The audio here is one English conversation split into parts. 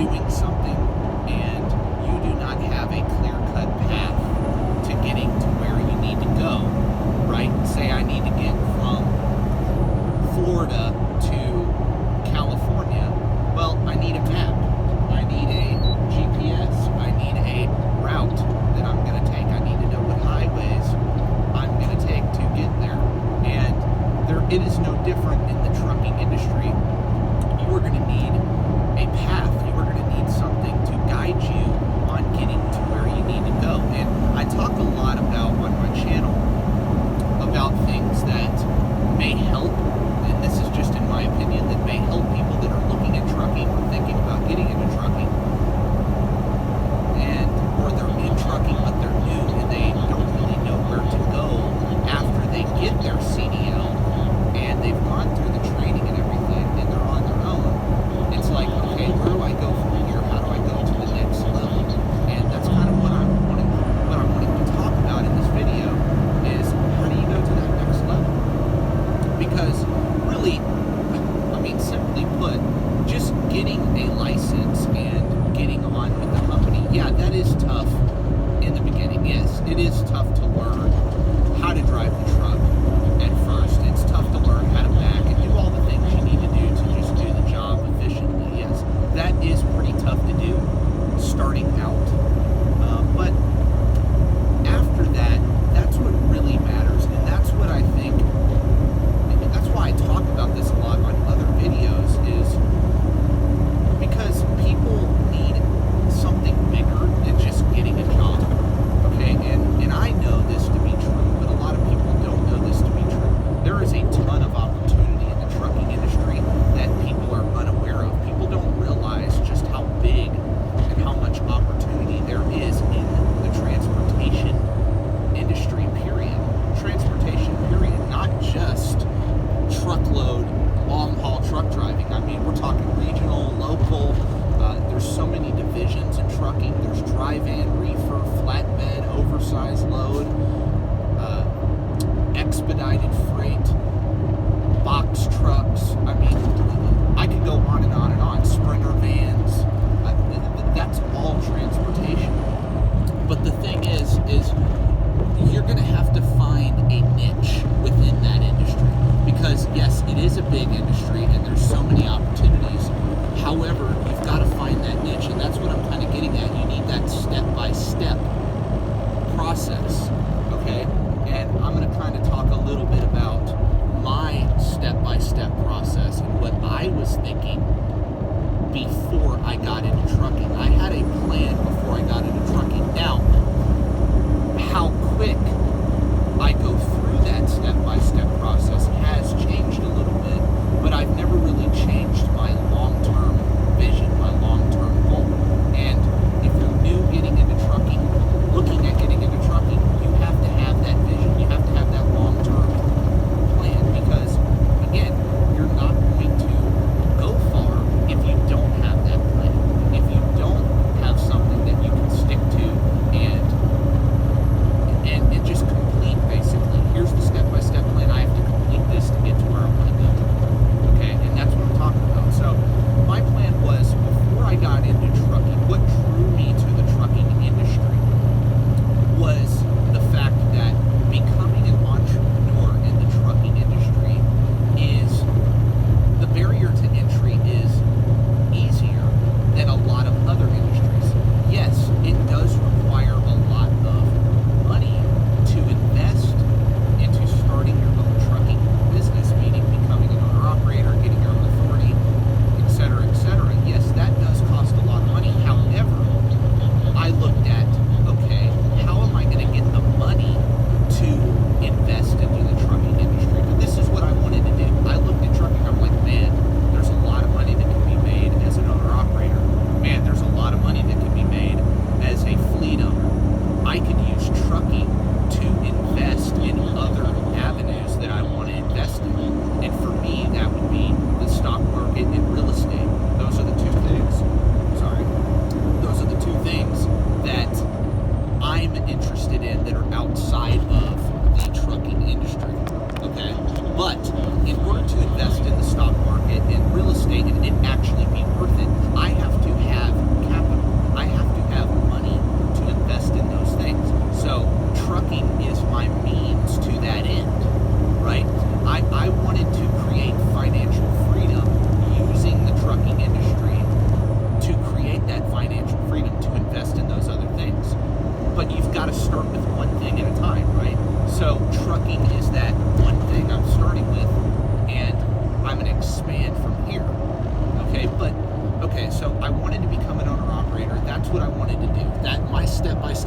doing something and you do not have a clear-cut path to getting to where you need to go, right? Say I need to get from Florida to California. Well, I need a map. I need a GPS. I need a route that I'm going to take. I need to know what highways I'm going to take to get there. And it is no different in the trucking industry. You are going to need a path. You are going to need something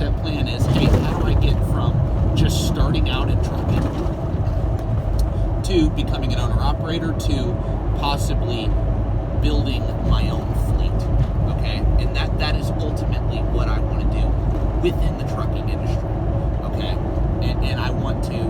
step plan is, hey, how do I get from just starting out in trucking to becoming an owner-operator to possibly building my own fleet, okay? And that is ultimately what I want to do within the trucking industry, okay? And I want to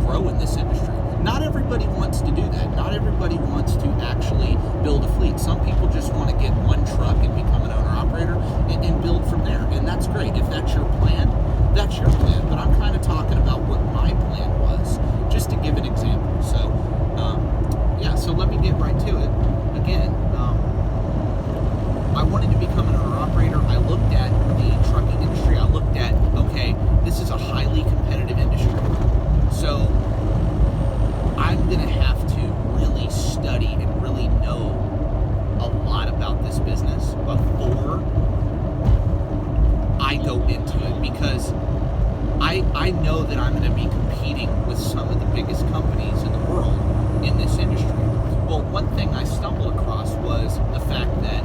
grow in this industry. Not everybody wants to do that. Not everybody wants to actually build a fleet. Some people just want to get one truck and become an owner-operator and build from there. And that's great. If that's your plan, that's your plan. But I'm kind of talking about what my plan was, just to give an example. So, so let me get right to it. Again, I wanted to become an owner-operator. I looked at the trucking industry. I looked at, okay, this is a highly competitive industry. So I'm going to have to really study and really know a lot about this business before I go into it, because I know that I'm going to be competing with some of the biggest companies in the world in this industry. Well, one thing I stumbled across was the fact that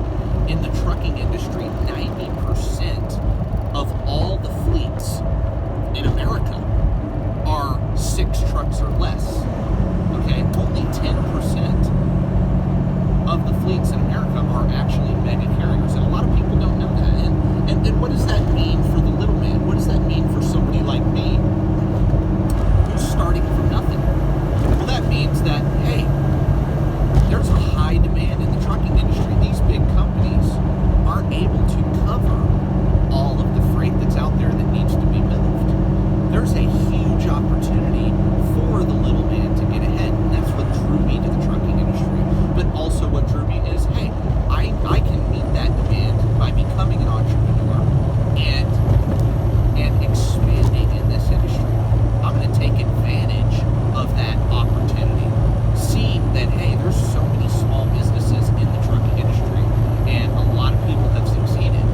in the trucking industry, 90% of all the fleets in America are 6 trucks or less. Okay, only 10% of the fleets in America are actually mega carriers, and a lot of people don't know that. And what does that mean for the little man? What does that mean for somebody like me who's starting from nothing? Well, that means that, hey, there's a high demand in the trucking industry. These big companies aren't able to cover all of the freight that's out there that needs to be moved. There's a huge opportunity for the little man to get ahead, and that's what drew me to the trucking industry. But also what drew me is, hey, I can meet that demand by becoming an entrepreneur and expanding in this industry. I'm going to take advantage of that opportunity, seeing that, hey, there's so many small businesses in the trucking industry, and a lot of people have succeeded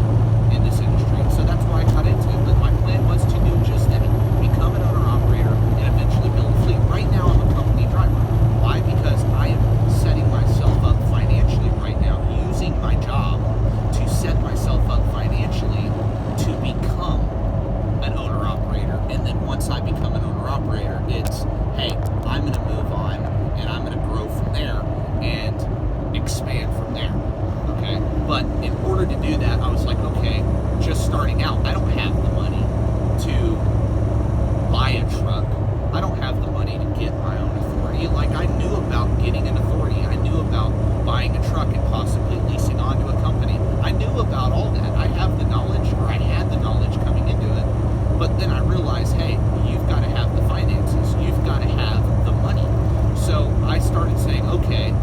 in this industry. So that's why I got into it. But my plan was to do just that, become an owner-operator and eventually build a fleet. Right now, I'm a company driver. Why? Because I am setting myself up financially right now, using my job to set myself up financially to become an owner-operator. And then once I become an owner-operator, it's, hey, I'm going to move on and I'm going to grow from there and expand from there. Okay? But in order to do that, I was like, okay, just starting out, I don't have the money to buy a truck. I don't have the money to get my own authority. Like, I knew about getting an authority. I knew about buying a truck and possibly leasing onto a company. I knew about all that. I have the knowledge, or I had the knowledge coming into it. But then I realized, hey, you've got to have the finances. You've got to have the money. So I started saying, okay,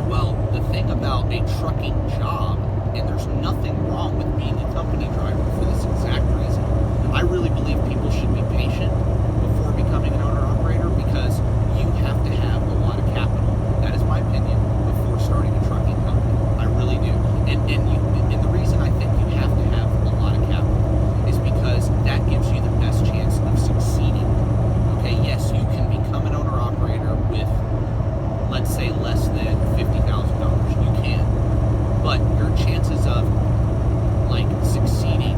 well, the thing about a trucking job, and there's nothing wrong with being a company driver for this exact reason. I really believe people should be patient before becoming an owner-operator, because you have to have a lot of capital. That is my opinion, before starting a trucking company. I really do. And the reason I think you have to have a lot of capital is because that gives you the best chance of succeeding. Okay, yes, you can become an owner-operator with, let's say, less than $50,000. You can. But your chances of, like, succeeding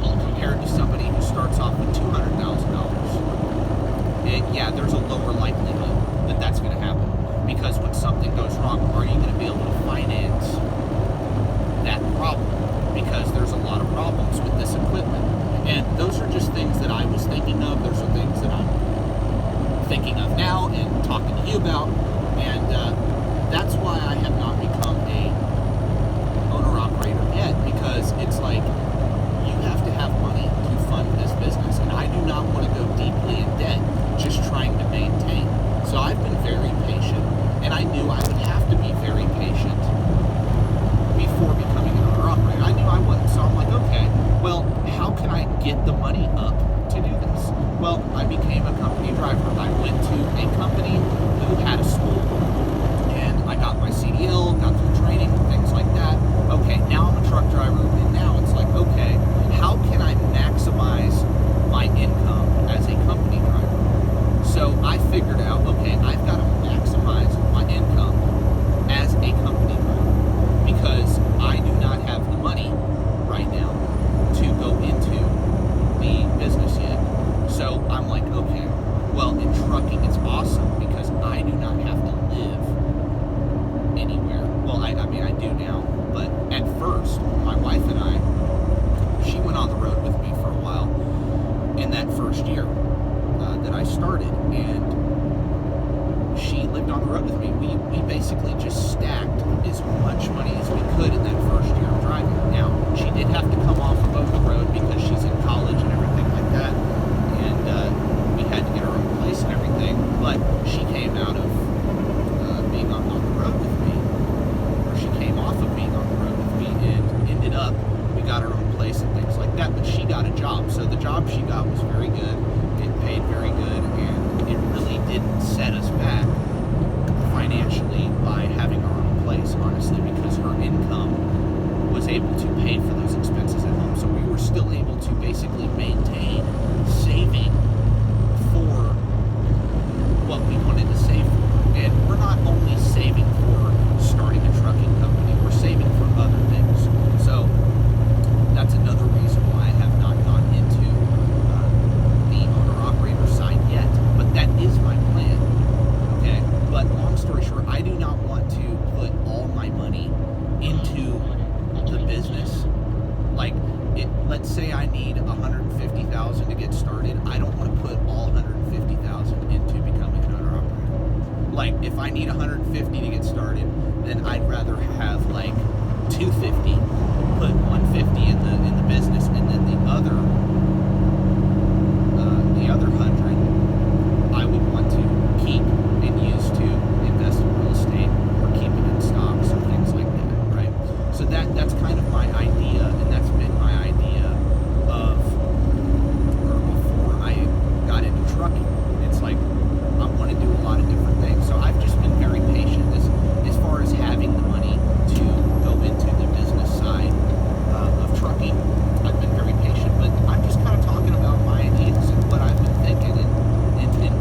compared to somebody who starts off with $200,000, yeah, there's a lower likelihood that that's going to happen. Because when something goes wrong, are you going to be able to finance that problem? Because there's a lot of problems with this equipment. And those are just things that I was thinking of. Those are things that I'm thinking of now and talking to you about. And that's why I have not become a owner-operator yet, because it's like, you have to have money to fund this business. And I do not want to go deeply in debt just trying to maintain. So I've been very patient, and I knew I would have to be very patient before becoming an owner-operator. I knew I would. So I'm like, okay, well, how can I get the money up to do this? Well, I became a company driver. I went to a company who had a school, and I got my CDL, got through honest, my wife and I, she went on the road with me for a while in that first year that I started, and she lived on the road with me. We basically just stacked as much money as we could in that first year of driving. Now, she did have to come off of the road because she's in college and everything like that, and we had to get her own place and everything, but she came out of being on the road with me, or she came off of being on the road with me, and ended up, we got her own place and things like that, but she got a job. So the job she got was very good, it paid very good, and it really didn't set us back financially by having our own place, honestly, because her income was able to pay for those expenses at home. So we were still able to basically maintain saving for what we wanted to save for. And we're not only saving for starting a trucking company, we're saving for other things. So that's another reason why I have not gone into the owner-operator side yet. But that is my plan. Okay? But long story short, I do not want to put all my money into the business. Like, let's say I need $150,000 to get started. I don't want to put all $150,000 into becoming an owner-operator. Like, if I need $150 to get started, then I'd rather have like $250, put $150 in the business, and then the other 100 I would want to keep and use to invest in real estate or keep it in stocks or things like that, right? So that's kind of my idea, and that's been my idea before I got into trucking. It's like I want to do a lot of different things. So I've just been very patient as far as having the money to go into the business side of trucking. I've been very patient, but I'm just kind of talking about my ideas and what I've been thinking and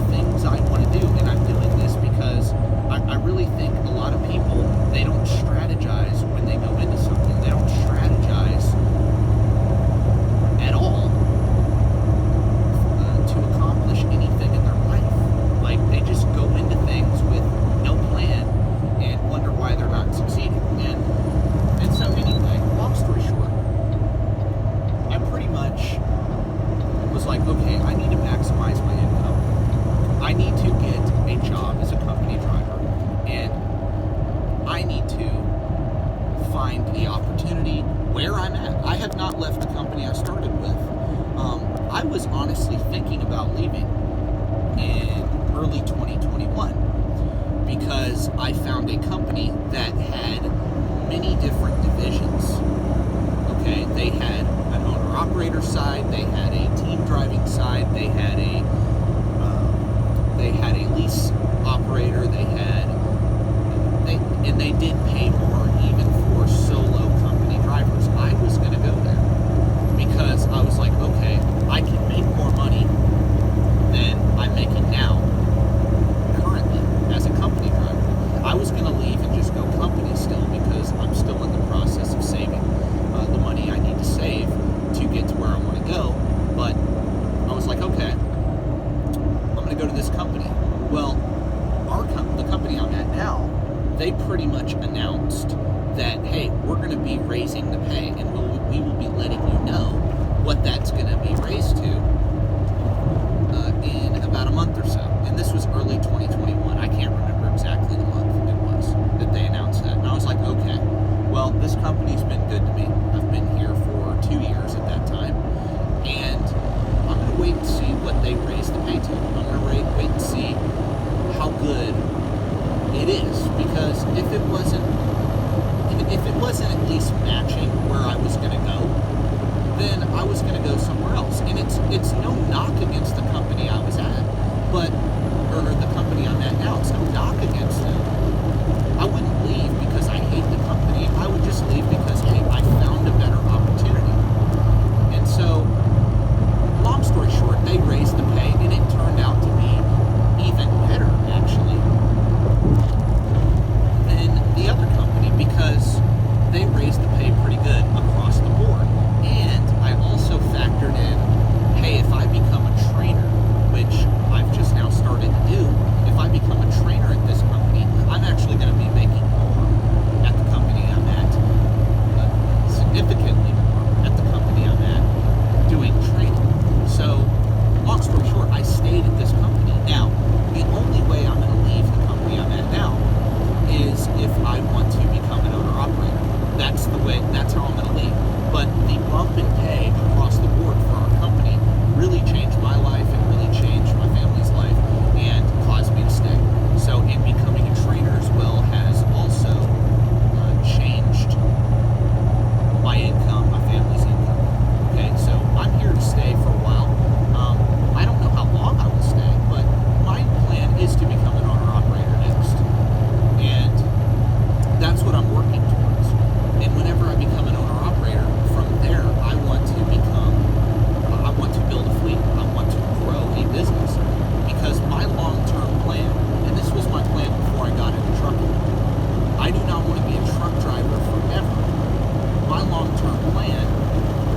things I want to do. And I'm doing this because I really think a lot of people, they don't strategize when they go into something. They don't strategize at all to accomplish anything in their life. Like, they just go into things with no plan and wonder why they're not succeeding. And so anyway, long story short, I pretty much was like, okay, I need to maximize my income. I need to get a job as a company driver, and I need to find the opportunity where I'm at. I have not left the company I started with. I was honestly thinking about leaving in early 2021 because I found a company that had many different divisions. Okay, they had an owner-operator side, they had a team driving side, they had a lease operator, and they did pay more even for solo company drivers. I was going to go there because I was like, okay, I can make more money than I'm making now currently as a company driver. I was going to leave and just go company still because I'm still in the process of saving the money I need to save to get to where I want to go. But I was like, okay, I'm going to go to this company. Well, the company I'm at now, they pretty much announced that, hey, we're going to be raising the pay, and we will be letting you know what that's going to be raised to in about a month or so. And this was early 2021. I can't remember exactly the month it was that they announced that. And I was like, okay, well, this company's been good to me. I've been here for 2 years at that time, and I'm going to wait and see what they raise the pay to. I'm going to wait and see how good it is, because if it wasn't at least matching where I was significantly more at the company I'm at doing training. So, long story short, I stayed at this company. Now, the only way I'm going to leave the company I'm at now is if I want to become an owner-operator. That's how I'm going to leave. But the bump in pay across the board for our company really changed my life and really changed my family's life and caused me to stay. So, in becoming a trainer as well has also changed my income, my family's income. Okay, so I'm here to stay for a while. I don't know how long I will stay, but my plan is to become an owner-operator next. And that's what I'm working towards. And whenever I become an owner-operator, from there I want to build a fleet. I want to grow a business. Because my long-term plan, and this was my plan before I got into trucking, I do not want to be a truck driver forever. My long-term plan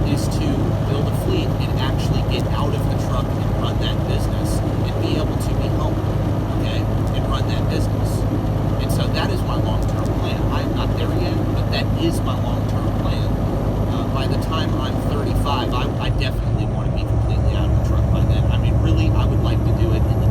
is to build a fleet and actually get out of the truck and run that business and be able to be home, okay, and run that business. And so that is my long-term plan. I'm not there yet, but that is my long-term plan. By the time I'm 35, I definitely want to be completely out of the truck by then. I mean, really, I would like to do it in the